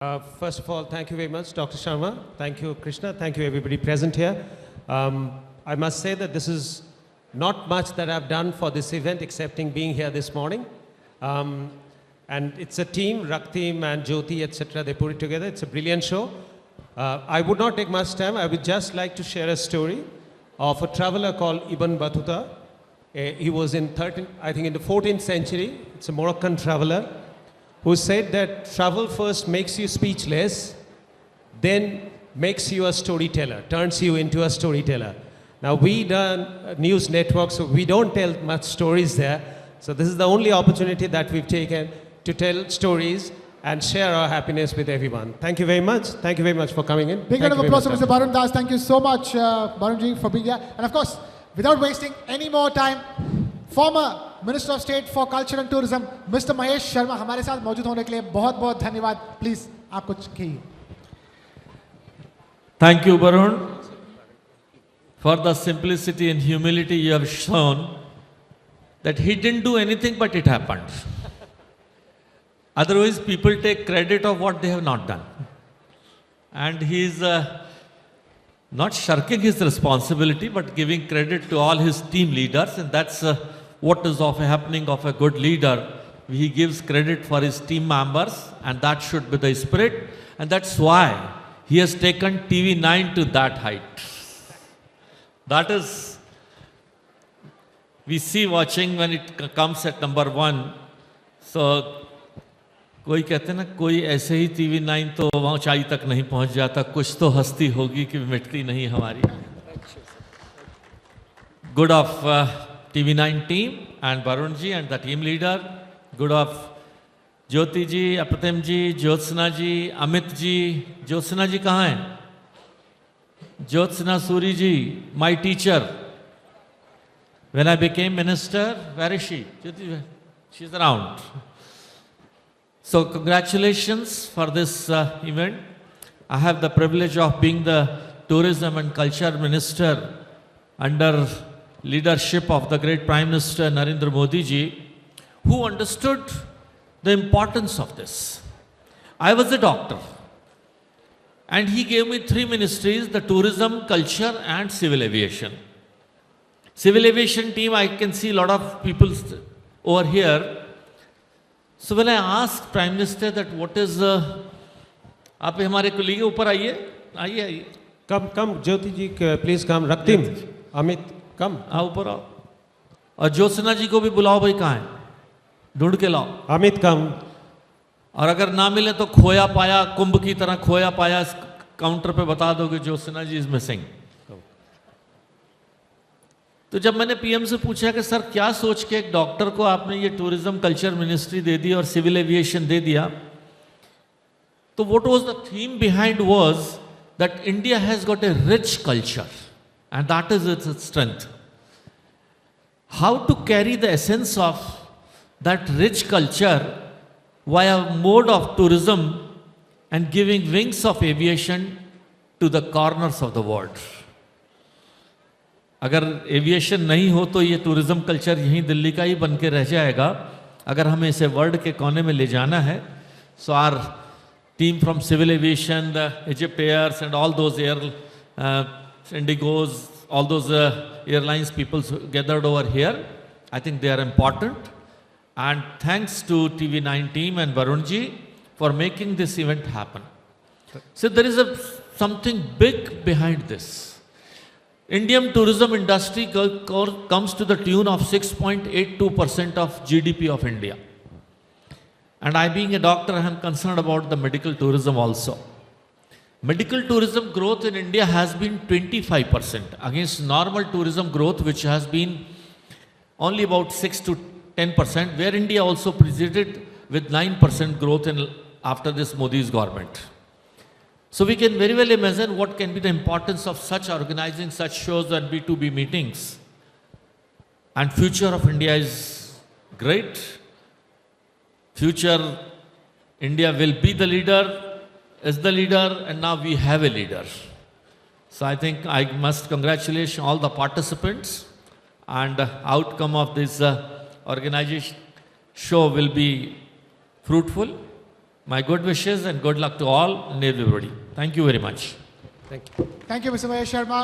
First of all, thank you very much, Dr. Sharma. Thank you, Krishna. Thank you, everybody present here. I must say that this is not much that I've done for this event, excepting being here this morning. And it's a team, Raktim and Jyoti, etc. They put it together. It's a brilliant show. I would not take much time. I would just like to share a story of a traveler called Ibn Battuta. He was in in the 14th century. It's a Moroccan traveler who said that travel first makes you speechless, then makes you a storyteller, turns you into a storyteller. Now we done news networks, so we don't tell much stories there. So this is the only opportunity that we've taken to tell stories and share our happiness with everyone. Thank you very much. Thank you very much for coming in. Big round of applause for Mr. Barun Das. Thank you so much, Barunji, for being here. And of course, without wasting any more time, former Minister of State for Culture and Tourism, Mr. Mahesh Sharma, हमारे साथ मौजूद होने के लिए बहुत-बहुत धन्यवाद. Please, आप कुछ कहिए. Thank you, Barun, for the simplicity and humility you have shown, that he didn't do anything but it happened. Otherwise, people take credit of what they have not done. And he is not shirking his responsibility, but giving credit to all his team leaders, and that's what is happening of a good leader. He gives credit for his team members, and that should be the spirit, and that's why he has taken TV9 to that height. That is, we see watching when it comes at number 1. So, कोई कहते हैं ना, कोई ऐसे ही TV9 तो वहाँ ऊंचाई तक नहीं पहुँच जाता, कुछ तो हस्ती होगी कि मिटती नहीं हमारी. Good of TV9 team and Barun ji and the team leader. Good of Jyoti ji, Apratim ji, Jyotsna ji, Amit ji. Jyotsna ji कहाँ हैं? Jyotsna Suri ji, my teacher. When I became minister, where is she? Jyoti, she's around. So congratulations for this event. I have the privilege of being the Tourism and Culture Minister under leadership of the great Prime Minister Narendra Modi ji, who understood the importance of this. I was a doctor, and he gave me 3 ministries: the tourism, culture and civil aviation. Civil aviation team, I can see a lot of people over here. So when I asked Prime Minister that what is, आप हमारे colleague ऊपर आइए. Come, Jyoti ji, please come. Raktim, Amit, come. ऊपर आओ. और ज्योत्सना जी को भी बुलाओ, भाई कहाँ है? ढूंढ के लाओ. Amit, come. और अगर ना मिले तो खोया पाया, कुंभ की तरह खोया पाया काउंटर पे बता दो कि ज्योत्सना जी इज मिसिंग. तो जब मैंने पीएम से पूछा कि सर क्या सोच के एक डॉक्टर को आपने ये टूरिज्म कल्चर मिनिस्ट्री दे दी और सिविल एविएशन दे दिया, तो what was the theme behind was that India has got a rich culture and that is its strength. How to carry the essence of that rich culture via mode of tourism and giving wings of aviation to the corners of the world. अगर aviation नहीं हो तो ये tourism culture यहीं दिल्ली का ही बन के रह जाएगा. अगर हमें इसे वर्ल्ड के कोने में ले जाना है, so our team from civil aviation, the Egypt airs and all those IndiGos, all those airlines people gathered over here, I think they are important. And thanks to TV9 team and Barun ji for making this event happen. So there is something big behind this. Indian tourism industry comes to the tune of 6.82% of GDP of India. And I being a doctor, I am concerned about the medical tourism also. Medical tourism growth in India has been 25% against normal tourism growth, which has been only about 6 to 10%, where India also proceeded with 9% growth after this Modi's government. So we can very well imagine what can be the importance of such organizing such shows and B2B meetings. And future of India is great. Future India will be the leader, is the leader, and now we have a leader. So I think I must congratulate all the participants, and the outcome of this organization show will be fruitful. My good wishes and good luck to all and everybody. Thank you very much. Thank you. Thank you, Mr. Mahesh Sharma.